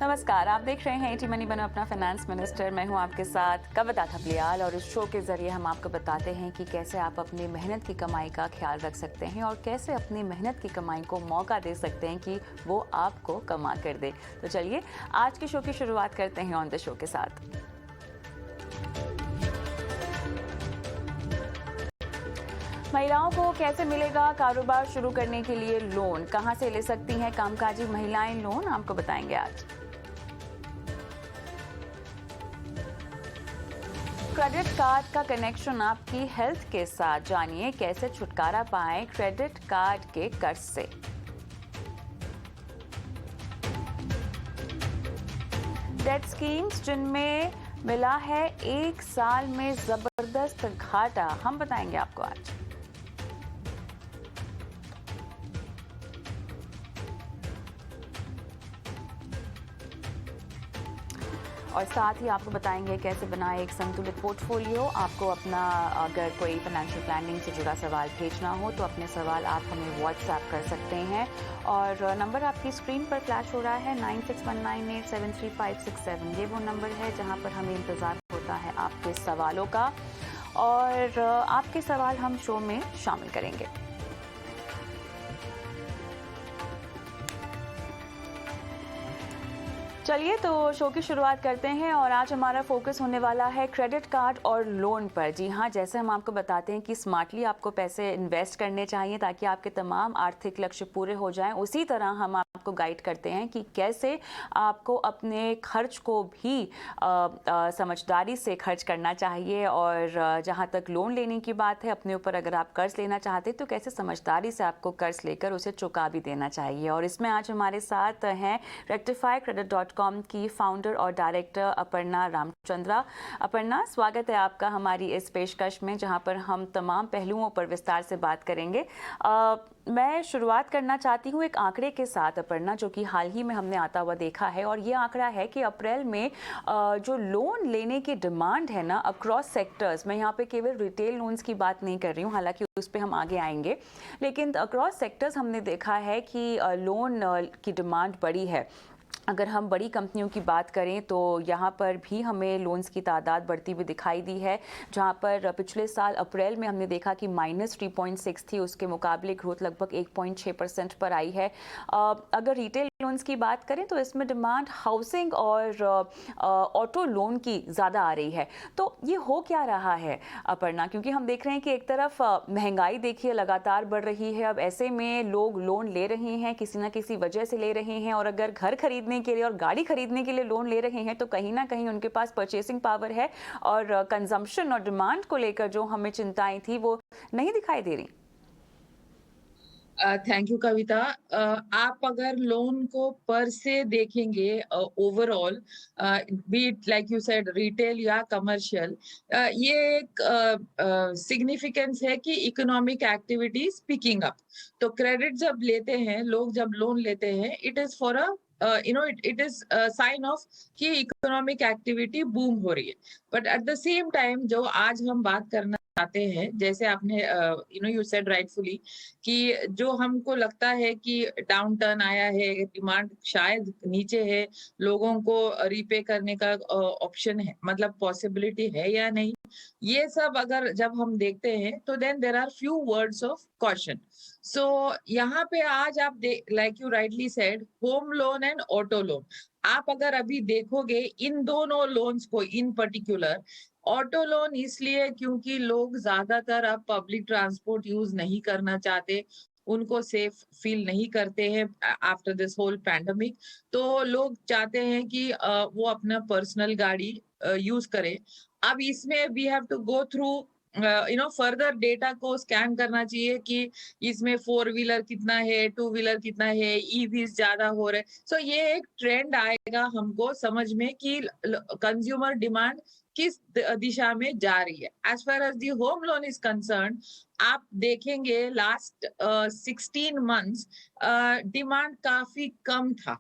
नमस्कार, आप देख रहे हैं एटी मनी बनो अपना फाइनेंस मिनिस्टर। मैं हूं आपके साथ कविता थपलियाल और इस शो के जरिए हम आपको बताते हैं कि कैसे आप अपनी मेहनत की कमाई का ख्याल रख सकते हैं और कैसे अपनी मेहनत की कमाई को मौका दे सकते हैं कि वो आपको कमा कर दे। तो चलिए आज के शो की शुरुआत करते हैं ऑन द शो के साथ। महिलाओं को कैसे मिलेगा कारोबार शुरू करने के लिए लोन, कहां से ले सकती हैं कामकाजी महिलाएं लोन, आपको बताएंगे आज। क्रेडिट कार्ड का कनेक्शन आपकी हेल्थ के साथ, जानिए कैसे छुटकारा पाएं क्रेडिट कार्ड के कर्ज से। डेट स्कीम्स जिनमें मिला है 1 साल में जबरदस्त घाटा, हम बताएंगे आपको आज। और साथ ही आपको बताएंगे कैसे बनाए एक संतुलित पोर्टफोलियो। आपको अपना अगर कोई फाइनेंशियल प्लानिंग से जुड़ा सवाल भेजना हो तो अपने सवाल आप हमें व्हाट्सएप कर सकते हैं और नंबर आपकी स्क्रीन पर फ्लैश हो रहा है 9619873567। ये वो नंबर है जहां पर हमें इंतज़ार होता है आपके सवालों का और आपके सवाल हम शो में शामिल करेंगे। चलिए तो शो की शुरुआत करते हैं और आज हमारा फोकस होने वाला है क्रेडिट कार्ड और लोन पर। जी हाँ, जैसे हम आपको बताते हैं कि स्मार्टली आपको पैसे इन्वेस्ट करने चाहिए ताकि आपके तमाम आर्थिक लक्ष्य पूरे हो जाएं, उसी तरह हम आपको गाइड करते हैं कि कैसे आपको अपने खर्च को भी समझदारी से खर्च करना चाहिए और जहाँ तक लोन लेने की बात है, अपने ऊपर अगर आप कर्ज लेना चाहते हैं तो कैसे समझदारी से आपको कर्ज लेकर उसे चुका भी देना चाहिए। और इसमें आज हमारे साथ हैं rectifycredit.com की फाउंडर और डायरेक्टर अपर्णा रामचंद्रा। अपर्णा, स्वागत है आपका हमारी इस पेशकश में जहां पर हम तमाम पहलुओं पर विस्तार से बात करेंगे। मैं शुरुआत करना चाहती हूँ एक आंकड़े के साथ अपर्णा, जो कि हाल ही में हमने आता हुआ देखा है और ये आंकड़ा है कि अप्रैल में जो लोन लेने की डिमांड है ना अक्रॉस सेक्टर्स, मैं यहाँ पे केवल रिटेल लोन्स की बात नहीं कर रही हूँ, हालांकि उस पर हम आगे आएंगे, लेकिन अक्रॉस सेक्टर्स हमने देखा है कि लोन की डिमांड बढ़ी है। अगर हम बड़ी कंपनियों की बात करें तो यहाँ पर भी हमें लोन्स की तादाद बढ़ती हुई दिखाई दी है, जहाँ पर पिछले साल अप्रैल में हमने देखा कि -3.6 थी, उसके मुकाबले ग्रोथ लगभग 1.6% पर आई है। अगर रिटेल लोन्स की बात करें तो इसमें डिमांड हाउसिंग और ऑटो लोन की ज़्यादा आ रही है। तो ये हो क्या रहा है अपर्णा, क्योंकि हम देख रहे हैं कि एक तरफ महंगाई देखिए लगातार बढ़ रही है, अब ऐसे में लोग लोन ले रहे हैं, किसी न किसी वजह से ले रहे हैं, और अगर घर खरीदने के लिए और गाड़ी खरीदने के लिए लोन ले रहे हैं तो कहीं ना कहीं उनके पास परचेसिंग पावर है और कंजम्पशन और डिमांड को लेकर जो हमें चिंताएं थी वो नहीं दिखाई दे रही। थैंक यू कविता। आप अगर लोन को पर से देखेंगे overall, B it like you said retail या कमर्शियल, ये एक सिग्निफिकेंस है कि economic activity is picking up. तो क्रेडिट जब लेते हैं लोग, जब लोन लेते हैं, it is for a it is sine of कि इकोनॉमिक एक्टिविटी बूम हो रही है। But at the same time जो आज हम बात करना चाहते हैं, जैसे आपने यू सेड राइटफुली कि जो हमको लगता है कि डाउन टर्न आया है, डिमांड शायद नीचे है, लोगों को रीपे करने का ऑप्शन है, मतलब पॉसिबिलिटी है या नहीं, ये सब अगर जब हम देखते हैं तो then there are few words of caution. So यहाँ पे आज आप like you rightly said, home loan and auto loan, आप अगर अभी देखोगे इन दोनों लोन्स को इन पर्टिकुलर, ऑटो लोन इसलिए क्योंकि लोग ज्यादातर अब पब्लिक ट्रांसपोर्ट यूज नहीं करना चाहते, उनको सेफ फील नहीं करते हैं आफ्टर दिस होल पैंडमिक, तो लोग चाहते हैं कि वो अपना पर्सनल गाड़ी यूज करें। अब इसमें we have to go through further data को स्कैन करना चाहिए कि इसमें 4 व्हीलर कितना है, 2 व्हीलर कितना है, ईवीज ज्यादा हो रहे। सो ये एक ट्रेंड आएगा हमको समझ में कि कंज्यूमर डिमांड किस दिशा में जा रही है। As far as the home loan is concern, आप देखेंगे लास्ट 16 मंथ्स डिमांड काफी कम था,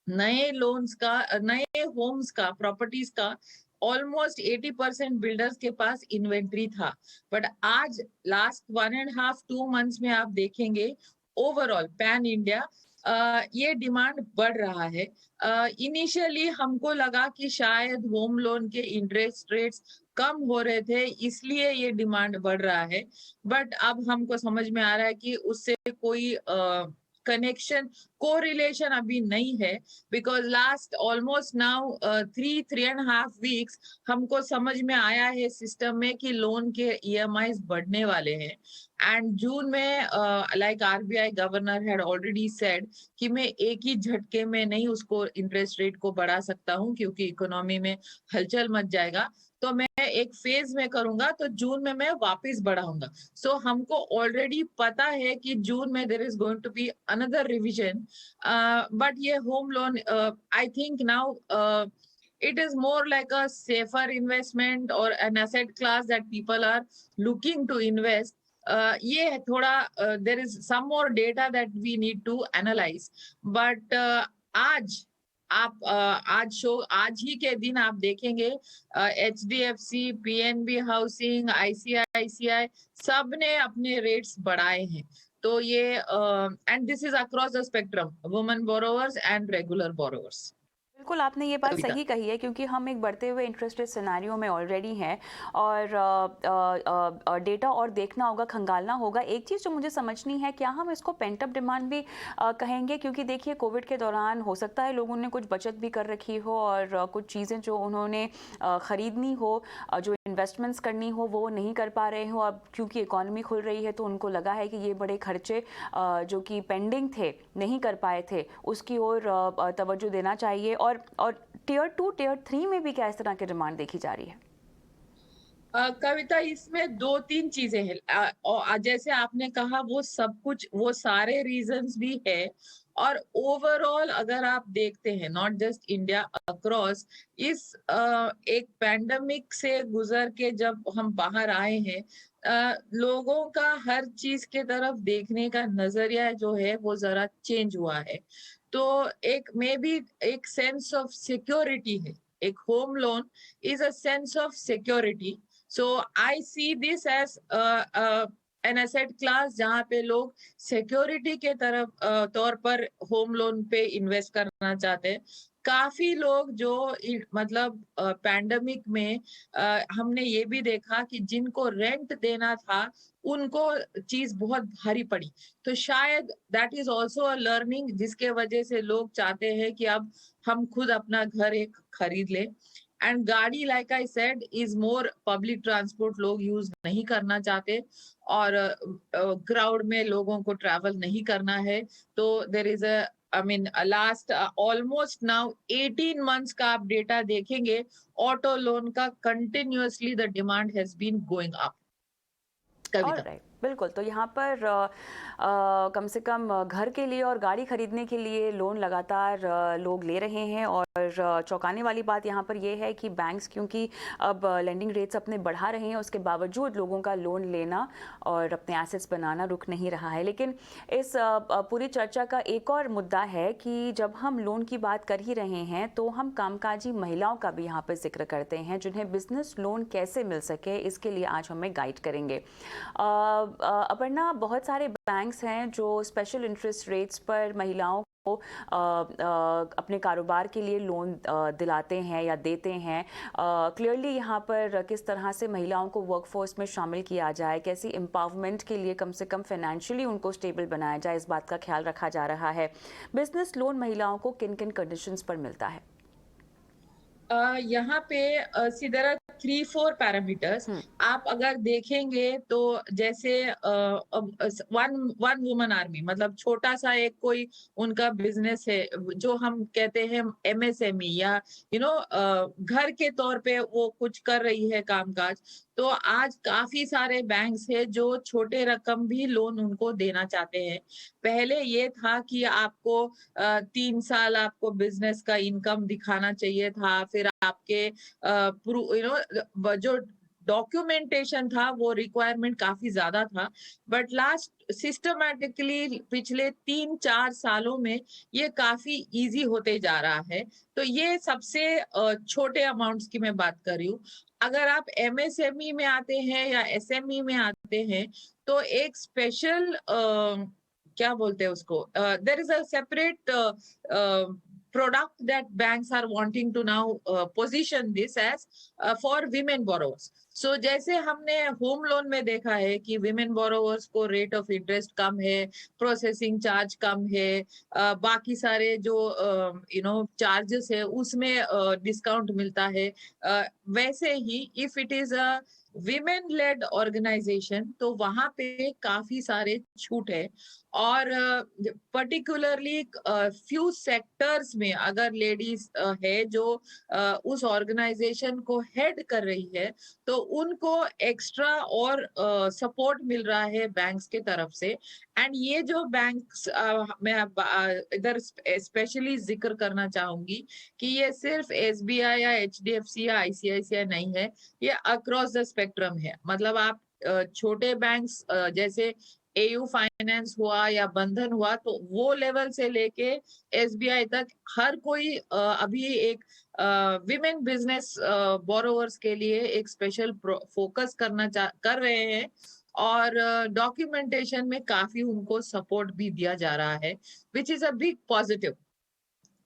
नए लोन्स का, नए होम्स का, प्रॉपर्टीज का ऑलमोस्ट 80% बिल्डर्स के पास इन्वेंट्री था। बट आज लास्ट 1.5-2 मंथ्स में आप देखेंगे ओवरऑल पैन इंडिया ये डिमांड बढ़ रहा है। इनिशियली हमको लगा कि शायद होम लोन के इंटरेस्ट रेट्स कम हो रहे थे, इसलिए ये डिमांड बढ़ रहा है। बट अब हमको समझ में आ रहा है कि उससे कोई कनेक्शन, कोरिलेशन अभी नहीं है, because last almost now 3.5 weeks हमको समझ में आया है सिस्टम में कि लोन के ईएमआईज़ बढ़ने वाले हैं। एंड जून में like RBI governor had already said कि मैं एक ही झटके में नहीं उसको इंटरेस्ट रेट को बढ़ा सकता हूँ, क्योंकि इकोनॉमी में हलचल मच जाएगा। तो मैं एक फेज में करूंगा, तो जून में मैं वापस बढ़ाऊंगा। सो हमको ऑलरेडी पता है कि जून में there is going to be another revision. But ये home loan, I think now it is more like a safer investment or an asset class that people are looking to invest. ये है थोड़ा, there is some more data that we need to analyze. But आज आप आज ही के दिन आप देखेंगे एचडीएफसी, पीएनबी हाउसिंग, आईसीआईसीआई सब ने अपने रेट्स बढ़ाए हैं। तो ये and this is across the spectrum, women borrowers and regular borrowers. बिल्कुल, आपने ये बात कविता। सही कही है क्योंकि हम एक बढ़ते हुए इंटरेस्ट रेट सिनेरियो में ऑलरेडी हैं और डेटा और देखना होगा, खंगालना होगा। एक चीज़ जो मुझे समझनी है, क्या हम इसको पेंट अप डिमांड भी कहेंगे? क्योंकि देखिए कोविड के दौरान हो सकता है लोगों ने कुछ बचत भी कर रखी हो और कुछ चीज़ें जो उन्होंने ख़रीदनी हो, जो इन्वेस्टमेंट्स करनी हो, वो नहीं कर पा रहे हो। अब क्योंकि इकॉनमी खुल रही है तो उनको लगा है कि ये बड़े खर्चे जो कि पेंडिंग थे, नहीं कर पाए थे, उसकी ओर तवज्जो देना चाहिए। और टियर 2 टियर 3 में भी क्या इस तरह की डिमांड देखी जा रही है? कविता, इसमें 2-3 चीजें हैं। जैसे आपने कहा वो सब कुछ, वो सारे रीजंस भी है। और ओवरऑल अगर आप देखते हैं, नॉट जस्ट इंडिया, अक्रॉस इस एक पैंडेमिक से गुजर के जब हम बाहर आए हैं, लोगों का हर चीज के तरफ देखने का नजरिया जो है वो जरा चेंज हुआ है। तो एक मे बी एक सेंस ऑफ सिक्योरिटी है। एक home loan is a sense of security. So I see this as an asset class जहाँ पे लोग सिक्योरिटी के तरफ तौर पर होम लोन पे इन्वेस्ट करना चाहते हैं। काफी लोग जो मतलब पैंडेमिक में हमने ये भी देखा कि जिनको रेंट देना था उनको चीज बहुत भारी पड़ी। तो शायद that is also a learning, जिसके वजह से लोग चाहते हैं कि अब हम खुद अपना घर एक खरीद ले। एंड गाड़ी, like I said, is more public transport लोग यूज नहीं करना चाहते, और क्राउड में लोगों को ट्रैवल नहीं करना है। तो there is a, I mean last almost now 18 months का आप डेटा देखेंगे, ऑटो लोन का continuously the demand has been going up. Kavita. Alright, बिल्कुल। तो यहाँ पर कम से कम घर के लिए और गाड़ी खरीदने के लिए लोन लगातार लोग ले रहे हैं। और चौंकाने वाली बात यहाँ पर यह है कि बैंक्स क्योंकि अब लेंडिंग रेट्स अपने बढ़ा रहे हैं, उसके बावजूद लोगों का लोन लेना और अपने एसेट्स बनाना रुक नहीं रहा है। लेकिन इस पूरी चर्चा का एक और मुद्दा है कि जब हम लोन की बात कर ही रहे हैं तो हम कामकाजी महिलाओं का भी यहाँ पर जिक्र करते हैं, जिन्हें बिजनेस लोन कैसे मिल सके, इसके लिए आज हमें गाइड करेंगे। अपर्णा, बहुत सारे बैंक्स हैं जो स्पेशल इंटरेस्ट रेट्स पर महिलाओं को अपने कारोबार के लिए लोन दिलाते हैं या देते हैं। क्लियरली यहाँ पर किस तरह से महिलाओं को वर्कफोर्स में शामिल किया जाए, कैसी एम्पावरमेंट के लिए कम से कम फाइनेंशियली उनको स्टेबल बनाया जाए, इस बात का ख्याल रखा जा रहा है। बिजनेस लोन महिलाओं को किन किन कंडीशंस पर मिलता है? यहाँ पे सी देयर आर 3-4 पैरामीटर्स। आप अगर देखेंगे तो जैसे वन वन वुमन आर्मी, मतलब छोटा सा एक कोई उनका बिजनेस है, जो हम कहते हैं एमएसएमई, या घर के तौर पे वो कुछ कर रही है कामकाज। तो आज काफी सारे बैंक्स है जो छोटे रकम भी लोन उनको देना चाहते हैं। पहले ये था कि आपको 3 साल आपको बिजनेस का इनकम दिखाना चाहिए था, फिर आपके जो डॉक्यूमेंटेशन था वो रिक्वायरमेंट काफी ज्यादा था। बट लास्ट सिस्टमैटिकली पिछले 3-4 सालों में ये काफी इजी होते जा रहा है। तो ये सबसे छोटे अमाउंट्स की मैं बात कर रही हूँ। अगर आप एमएसएमई में आते हैं या एसएमई में आते हैं, तो एक स्पेशल क्या बोलते हैं उसको, there is a separate product that banks are wanting to now position this as for women borrowers. So जैसे हमने होम लोन में देखा है कि women borrowers को रेट ऑफ इंटरेस्ट कम है, प्रोसेसिंग चार्ज कम है, बाकी सारे जो चार्जेस है उसमें डिस्काउंट मिलता है, वैसे ही if it is a women led organization तो वहां पे काफी सारे छूट है। और पर्टिकुलरली फ्यू सेक्टर्स में अगर लेडीज है जो उस ऑर्गेनाइजेशन को हेड कर रही है तो उनको एक्स्ट्रा और सपोर्ट मिल रहा है बैंक्स के तरफ से। एंड ये जो बैंक्स मैं इधर स्पेशली जिक्र करना चाहूंगी कि ये सिर्फ एसबीआई या एचडीएफसी या आईसीआईसीआई नहीं है, ये अक्रॉस द स्पेक्ट्रम है। मतलब आप छोटे बैंक्स जैसे एयू फाइनेंस हुआ या बंधन हुआ तो वो लेवल से लेके एसबीआई तक हर कोई अभी एक विमेन बिजनेस बोरोवर्स के लिए एक स्पेशल फोकस कर रहे हैं। और डॉक्यूमेंटेशन में काफी उनको सपोर्ट भी दिया जा रहा है, which is a big positive.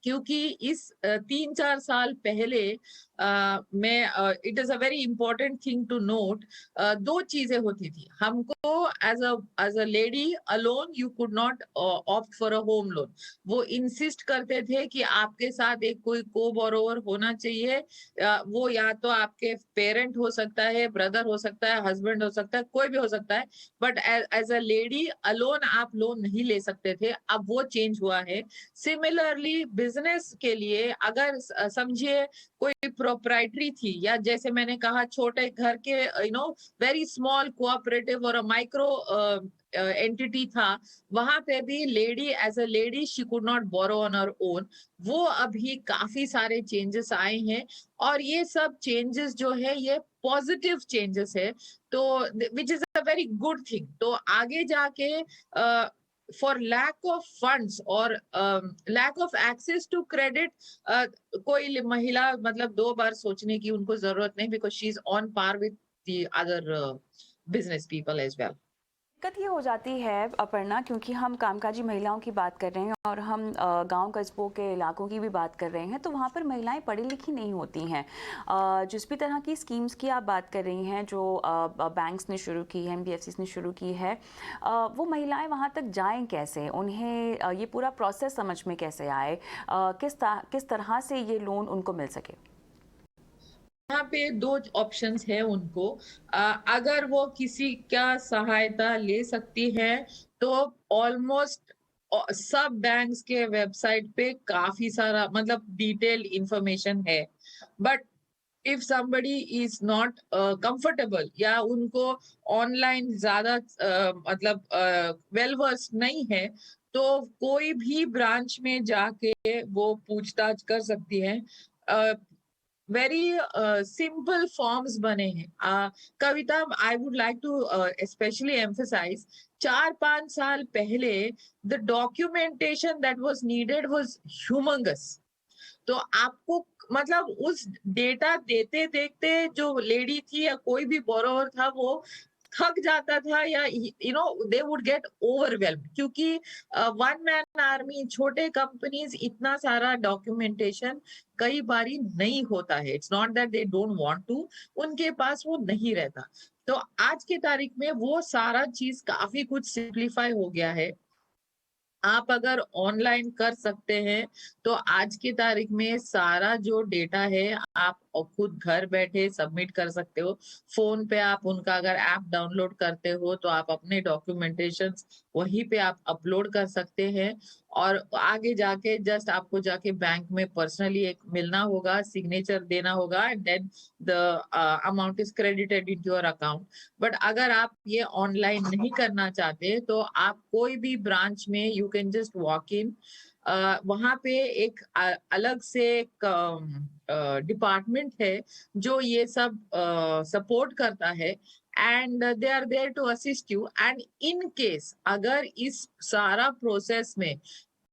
क्योंकि इस 3-4 साल पहले मैं it is a very important thing to note, दो चीजें होती थी हमको। As a lady alone you could not opt for a home loan. वो इंसिस्ट करते थे कि आपके साथ एक कोई को बोरोवर होना चाहिए, वो या तो आपके पेरेंट हो सकता है, ब्रदर हो सकता है, हस्बैंड हो सकता है, कोई भी हो सकता है, but as a lady alone आप लोन नहीं ले सकते थे। अब वो चेंज हुआ है। सिमिलरली बिजनेस के लिए अगर समझिए कोई प्रोप्राइटरी थी या जैसे मैंने कहा छोटे घर के वेरी स्मॉल कोऑपरेटिव और माइक्रो एंटिटी था, वहां पे भी lady as a lady she could not borrow on her own. वो अभी काफी सारे चेंजेस आए हैं और ये सब चेंजेस जो है ये पॉजिटिव चेंजेस है, तो which is a very good thing. तो आगे जाके फॉर लैक ऑफ फंड्स और lack of access to credit कोई महिला मतलब 2 बार सोचने की उनको जरूरत नहीं, because she is on par with the other business people as well. दिक्कत ये हो जाती है अपर्णा, क्योंकि हम कामकाजी महिलाओं की बात कर रहे हैं और हम गांव कस्बों के इलाकों की भी बात कर रहे हैं, तो वहाँ पर महिलाएं पढ़ी लिखी नहीं होती हैं। जिस भी तरह की स्कीम्स की आप बात कर रही हैं जो बैंक्स ने शुरू की है, एनबीएफसीज ने शुरू की है, वो महिलाएं वहाँ तक जाएं कैसे, उन्हें ये पूरा प्रोसेस समझ में कैसे आए, किस तरह से ये लोन उनको मिल सके? यहाँ पे 2 ऑप्शंस है उनको। अगर वो किसी का सहायता ले सकती है तो ऑलमोस्ट सब बैंक्स के वेबसाइट पे काफी सारा मतलब डिटेल्ड इंफॉर्मेशन है। But if somebody is not comfortable या उनको ऑनलाइन ज्यादा मतलब वेल वर्स नहीं है, तो कोई भी ब्रांच में जाके वो पूछताछ कर सकती है। वेरी सिंपल फॉर्म्स बने हैं। Kavita, I would like to specially emphasize, 4-5 साल पहले the documentation that was needed was humongous. तो आपको मतलब उस डेटा देते देखते जो लेडी थी या कोई भी बोरोवर था वो थक जाता था या दे वुड गेट ओवरवेल्म्ड, क्योंकि वन मैन आर्मी, छोटे कंपनीज इतना सारा डॉक्यूमेंटेशन कई बारी नहीं होता है। It's not that they don't want to, उनके पास वो नहीं रहता। तो आज की तारीख में वो सारा चीज काफी कुछ सिंप्लीफाई हो गया है। आप अगर ऑनलाइन कर सकते हैं तो आज की तारीख में सारा जो डेटा है आप खुद घर बैठे सबमिट कर सकते हो। फोन पे आप उनका अगर ऐप डाउनलोड करते हो तो आप अपने डॉक्यूमेंटेशंस वहीं पे आप अपलोड कर सकते हैं। और आगे जाके जस्ट आपको जाके बैंक में पर्सनली एक मिलना होगा, सिग्नेचर देना होगा, and then the amount is credited into your account. But अगर आप ये ऑनलाइन नहीं करना चाहते तो आप कोई भी ब्रांच में you can just walk in. वहां पे एक अलग से एक डिपार्टमेंट है जो ये सब सपोर्ट करता है, and they are there to assist you. And in case अगर इस सारा प्रोसेस में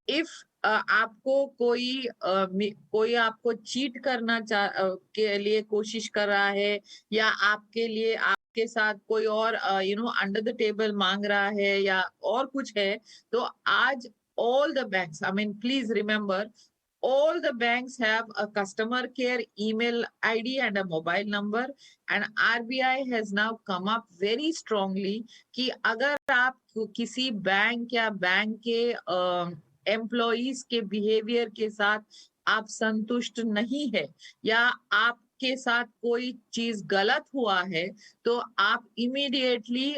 इफ आपको कोई आपको चीट करना के लिए कोशिश कर रहा है या आपके लिए आपके साथ कोई और अंडर द टेबल मांग रहा है या और कुछ है, तो आज all the banks, I mean, please remember, all the banks have a customer care email ID and a mobile number, and RBI has now come up very strongly कि अगर आप किसी बैंक या बैंक के एम्प्लॉइज के behaviour के साथ आप संतुष्ट नहीं है या आपके साथ कोई चीज गलत हुआ है, तो आप immediately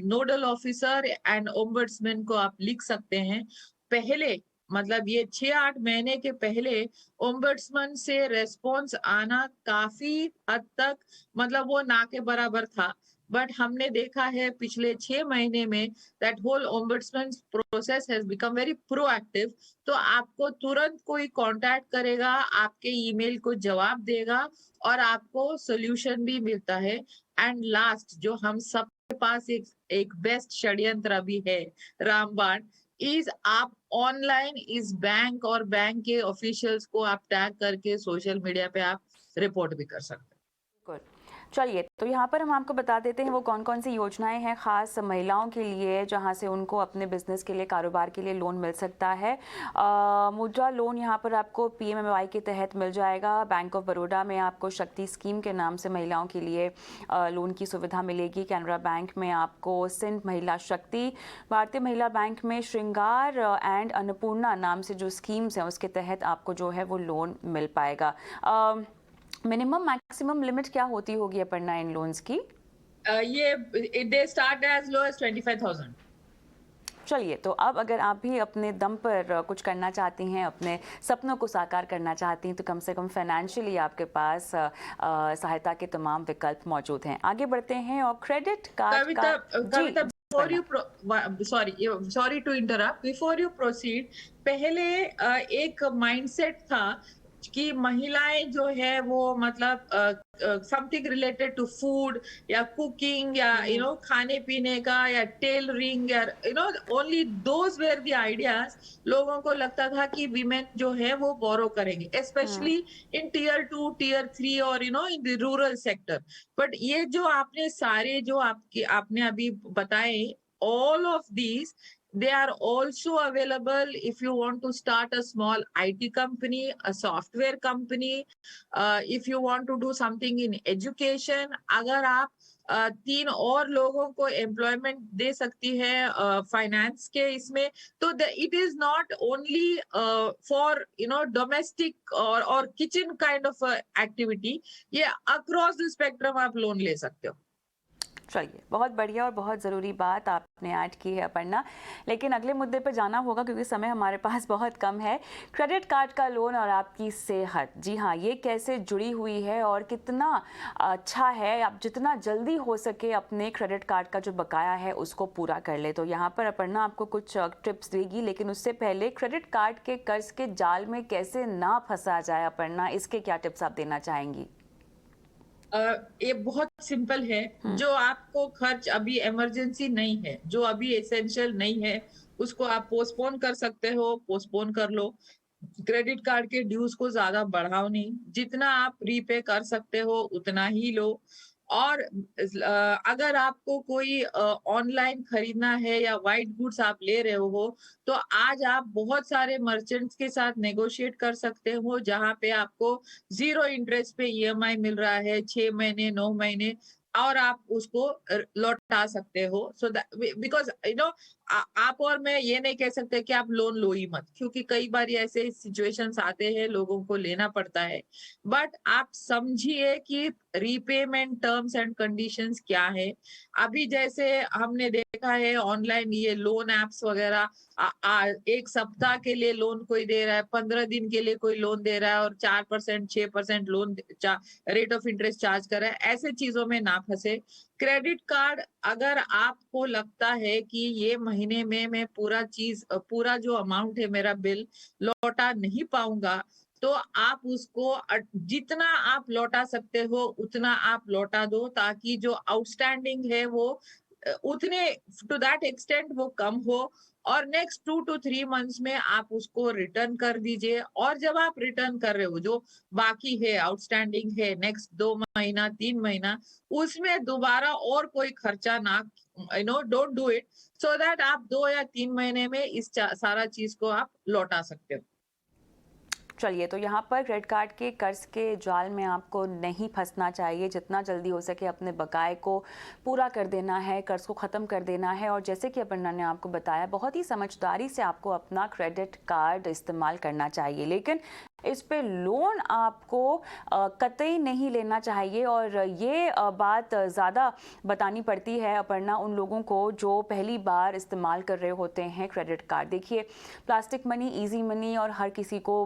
nodal officer and ombudsman को आप लिख सकते हैं। पहले मतलब ये 6-8 महीने के पहले ओम्बड्समैन से रेस्पॉन्स आना काफी हद तक मतलब वो ना के बराबर था। बट हमने देखा है पिछले 6 महीने में that whole ombudsman process has become very proactive. तो आपको तुरंत कोई कांटेक्ट करेगा, आपके ईमेल को जवाब देगा और आपको सॉल्यूशन भी मिलता है। एंड लास्ट जो हम सबके पास एक बेस्ट षड्यंत्र अभी है, रामबाण, इज आप ऑनलाइन इस बैंक और बैंक के ऑफिशियल्स को आप टैग करके सोशल मीडिया पे आप रिपोर्ट भी कर सकते हैं। गुड। चलिए, तो यहाँ पर हम आपको बता देते हैं वो कौन कौन सी योजनाएं हैं खास महिलाओं के लिए जहाँ से उनको अपने बिजनेस के लिए, कारोबार के लिए लोन मिल सकता है। मुद्रा लोन यहाँ पर आपको PMMY के तहत मिल जाएगा। बैंक ऑफ बड़ौदा में आपको शक्ति स्कीम के नाम से महिलाओं के लिए लोन की सुविधा मिलेगी। कैनरा बैंक में आपको सिंध महिला शक्ति, भारतीय महिला बैंक में श्रृंगार एंड अन्नपूर्णा नाम से जो स्कीम्स हैं उसके तहत आपको जो है वो लोन मिल पाएगा। मिनिमम मैक्सिमम लिमिट क्या होती होगी अपर्णा इन लोन्स की? ये they start as low as 25,000। चलिए, तो अब अगर आप भी अपने दम पर कुछ करना चाहती हैं, अपने सपनों को साकार करना चाहती हैं, तो कम से कम फाइनेंशियली आपके पास सहायता के तमाम विकल्प मौजूद हैं। आगे बढ़ते हैं और क्रेडिट कार्ड का कविता, sorry to interrupt, before you proceed, पहले एक माइंडसेट था कि महिलाएं जो है वो मतलब समथिंग रिलेटेड टू फूड या कुकिंग या खाने पीने का या टेलरिंग या only those were the ideas. लोगों को लगता था कि वीमेन जो है वो बोरो करेंगे, स्पेशली इन टीयर 2 टीयर 3 और in the rural sector. But ये जो आपने सारे जो आपने अभी बताए, all of these, they are also available if you want to start a small IT company, a software company, if you want to do something in education। अगर आप 3 और लोगों को एम्प्लॉयमेंट दे सकती है फाइनेंस के इसमें, तो it is not only for domestic और किचन काइंड ऑफ एक्टिविटी, ये अक्रॉस द स्पेक्ट्रम आप लोन ले सकते हो। चलिए, बहुत बढ़िया और बहुत ज़रूरी बात आपने ऐड की है अपर्णा। लेकिन अगले मुद्दे पर जाना होगा क्योंकि समय हमारे पास बहुत कम है। क्रेडिट कार्ड का लोन और आपकी सेहत, जी हाँ, ये कैसे जुड़ी हुई है और कितना अच्छा है आप जितना जल्दी हो सके अपने क्रेडिट कार्ड का जो बकाया है उसको पूरा कर ले। तो यहाँ पर अपर्णा आपको कुछ टिप्स देगी, लेकिन उससे पहले क्रेडिट कार्ड के कर्ज के जाल में कैसे ना फंसा जाए अपर्णा, इसके क्या टिप्स आप देना चाहेंगी? ये बहुत सिंपल है। जो आपको खर्च अभी इमरजेंसी नहीं है, जो अभी एसेंशियल नहीं है, उसको आप पोस्टपोन कर सकते हो, पोस्टपोन कर लो। क्रेडिट कार्ड के ड्यूज को ज्यादा बढ़ाओ नहीं, जितना आप रीपे कर सकते हो उतना ही लो। और अगर आपको कोई ऑनलाइन खरीदना है या वाइट गुड्स आप ले रहे हो, तो आज आप बहुत सारे मर्चेंट्स के साथ नेगोशिएट कर सकते हो जहां पे आपको 0 इंटरेस्ट पे EMI मिल रहा है 6 महीने 9 महीने, और आप उसको लौटा सकते हो। सो बिकॉज आप और मैं ये नहीं कह सकते कि आप लोन लो ही मत, क्योंकि कई बार ऐसे सिचुएशंस आते हैं, लोगों को लेना पड़ता है। बट आप समझिए कि रीपेमेंट टर्म्स एंड कंडीशंस क्या है। अभी जैसे हमने देखा है ऑनलाइन ये लोन एप्स वगैरह, एक सप्ताह के लिए लोन कोई दे रहा है, 15 दिन के लिए कोई लोन दे रहा है और 4% 6% loan rate of interest charge कर रहा है। ऐसे चीजों में ना फंसे। क्रेडिट कार्ड, अगर आपको लगता है कि ये महीने में मैं पूरा जो अमाउंट है मेरा बिल लौटा नहीं पाऊंगा, तो आप उसको जितना आप लौटा सकते हो उतना आप लौटा दो, ताकि जो आउटस्टैंडिंग है वो उतने टू दैट एक्सटेंट वो कम हो, और नेक्स्ट 2 to 3 मंथ्स में आप उसको रिटर्न कर दीजिए। और जब आप रिटर्न कर रहे हो, जो बाकी है, आउटस्टैंडिंग है, नेक्स्ट 2 महीना 3 महीना, उसमें दोबारा और कोई खर्चा ना, don't do it, so that आप 2 या 3 महीने में इस सारा चीज को आप लौटा सकते हो। चलिए, तो यहाँ पर क्रेडिट कार्ड के कर्ज के जाल में आपको नहीं फंसना चाहिए। जितना जल्दी हो सके अपने बकाए को पूरा कर देना है, कर्ज को ख़त्म कर देना है। और जैसे कि अपर्णा ने आपको बताया, बहुत ही समझदारी से आपको अपना क्रेडिट कार्ड इस्तेमाल करना चाहिए, लेकिन इस पे लोन आपको कतई नहीं लेना चाहिए। और ये बात ज़्यादा बतानी पड़ती है अपर्णा उन लोगों को जो पहली बार इस्तेमाल कर रहे होते हैं क्रेडिट कार्ड। देखिए, प्लास्टिक मनी, इजी मनी, और हर किसी को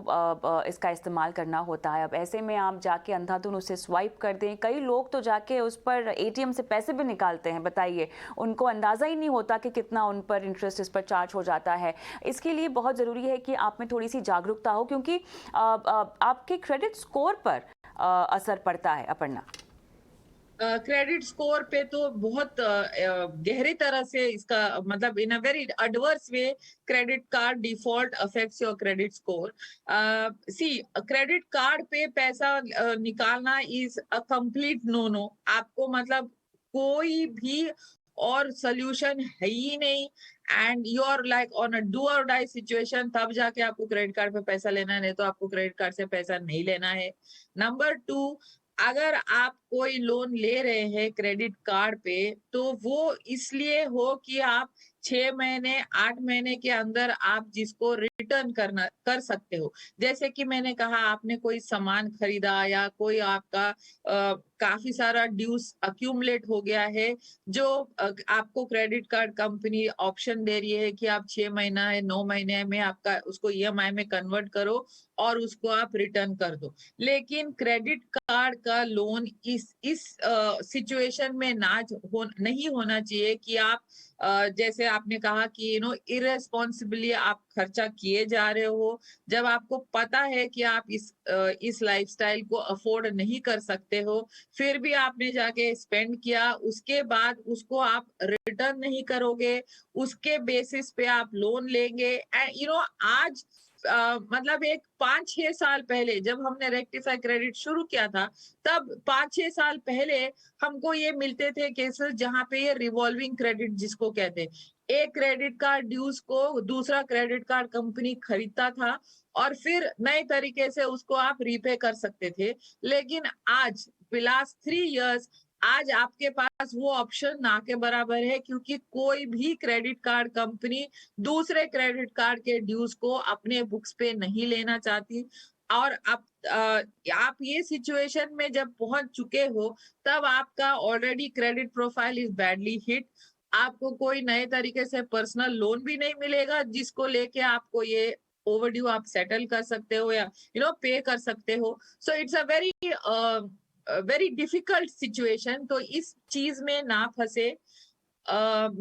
इसका इस्तेमाल करना होता है। अब ऐसे में आप जाके अंधाधुन उसे स्वाइप कर दें। कई लोग तो जाके उस पर एटीएम से पैसे भी निकालते हैं। बताइए, उनको अंदाज़ा ही नहीं होता कि कितना उन पर इंटरेस्ट इस पर चार्ज हो जाता है। इसके लिए बहुत ज़रूरी है कि आप में थोड़ी सी जागरूकता हो, क्योंकि आपके क्रेडिट स्कोर पर असर पड़ता है अपर्णा। क्रेडिट स्कोर पे तो बहुत गहरी तरह से इसका मतलब, in a very adverse way, credit card default affects your credit score. See, credit card पे पैसा निकालना is a complete no no. आपको मतलब कोई भी और सोल्यूशन है ही नहीं, and you are like on a do or die situation, तब जाके आपको क्रेडिट कार्ड पे पैसा लेना है, नहीं तो आपको क्रेडिट कार्ड से पैसा नहीं लेना है। नंबर 2, अगर आप कोई लोन ले रहे हैं क्रेडिट कार्ड पे, तो वो इसलिए हो कि आप 6 महीने 8 महीने के अंदर आप जिसको रिटर्न कर सकते हो। जैसे कि मैंने कहा, आपने कोई सामान खरीदा या कोई आपका काफी सारा ड्यूज अक्यूमुलेट हो गया है, जो आपको क्रेडिट कार्ड कंपनी ऑप्शन दे रही है कि आप 6 महीना है 9 महीने में आपका उसको ईएमआई में कन्वर्ट करो और उसको आप रिटर्न कर दो। लेकिन क्रेडिट कार्ड का लोन इस सिचुएशन में नहीं होना चाहिए कि आप जैसे आपने कहा कि इरेस्पॉन्सिबली आप खर्चा किए जा रहे हो, जब आपको पता है कि आप इस लाइफस्टाइल को अफोर्ड नहीं कर सकते हो, फिर भी आपने जाके स्पेंड किया, उसके बाद उसको आप रिटर्न नहीं करोगे, उसके बेसिस पे आप लोन लेंगे। एंड आज मतलब एक 5-6 साल पहले जब हमने रेक्टिफाई क्रेडिट शुरू किया था, तब 5-6 साल पहले हमको ये मिलते थे केसेस जहां पे ये रिवॉल्विंग क्रेडिट जिसको कहते हैं, एक क्रेडिट कार्ड ड्यूज को दूसरा क्रेडिट कार्ड कंपनी खरीदता था और फिर नए तरीके से उसको आप रीपे कर सकते थे। लेकिन आज लास्ट 3 इयर्स, आज आपके पास वो ऑप्शन ना के बराबर है, क्योंकि कोई भी क्रेडिट कार्ड कंपनी दूसरे क्रेडिट कार्ड के ड्यूज को अपने बुक्स पे नहीं लेना चाहती। और आप ये सिचुएशन में जब पहुंच चुके हो, तब आपका already credit profile is badly hit. आपको कोई नए तरीके से पर्सनल लोन भी नहीं मिलेगा जिसको लेके आपको ये ओवरड्यू आप सेटल कर सकते हो या पे कर सकते हो। So it's a very difficult situation. तो इस चीज में ना फंसे।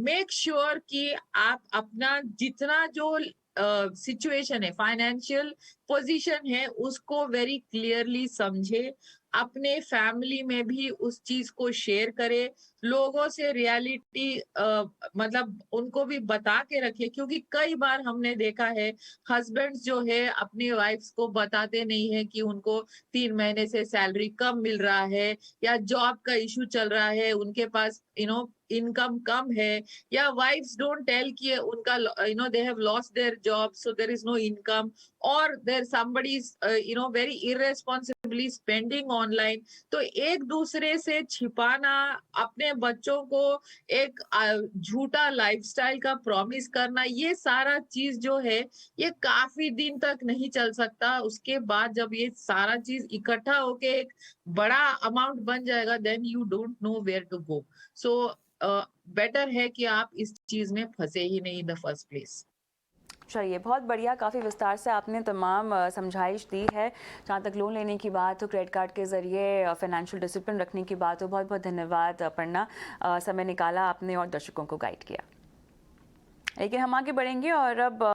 मेक श्योर कि आप अपना जितना जो सिचुएशन है, फाइनेंशियल पोजीशन है, उसको वेरी क्लियरली समझे, अपने फैमिली में भी उस चीज को शेयर करे, लोगों से रियलिटी मतलब उनको भी बता के रखे, क्योंकि कई बार हमने देखा है हस्बैंड्स जो है अपनी वाइफ्स को बताते नहीं है कि उनको 3 महीने से सैलरी कम मिल रहा है, या जॉब का इशू चल रहा है, उनके पास इनकम कम है, या वाइफ्स डोंट टेल कि उनका they have lost their job so there is no income, और there somebody is very irresponsibly spending online. तो एक दूसरे से छिपाना, अपने बच्चों को एक झूठा लाइफस्टाइल का प्रॉमिस करना, ये सारा चीज जो है ये काफी दिन तक नहीं चल सकता। उसके बाद जब ये सारा चीज इकट्ठा होके एक बड़ा अमाउंट बन जाएगा, then you don't know where to go. So better है कि आप इस चीज में फंसे ही नहीं इन द फर्स्ट प्लेस। चलिए, बहुत बढ़िया, काफ़ी विस्तार से आपने तमाम समझाइश दी है। जहाँ तक लोन लेने की बात हो, क्रेडिट कार्ड के ज़रिए फाइनेंशियल डिसिप्लिन रखने की बात हो, बहुत बहुत धन्यवाद अपर्णा, समय निकाला आपने और दर्शकों को गाइड किया। लेकिन हम आगे बढ़ेंगे और अब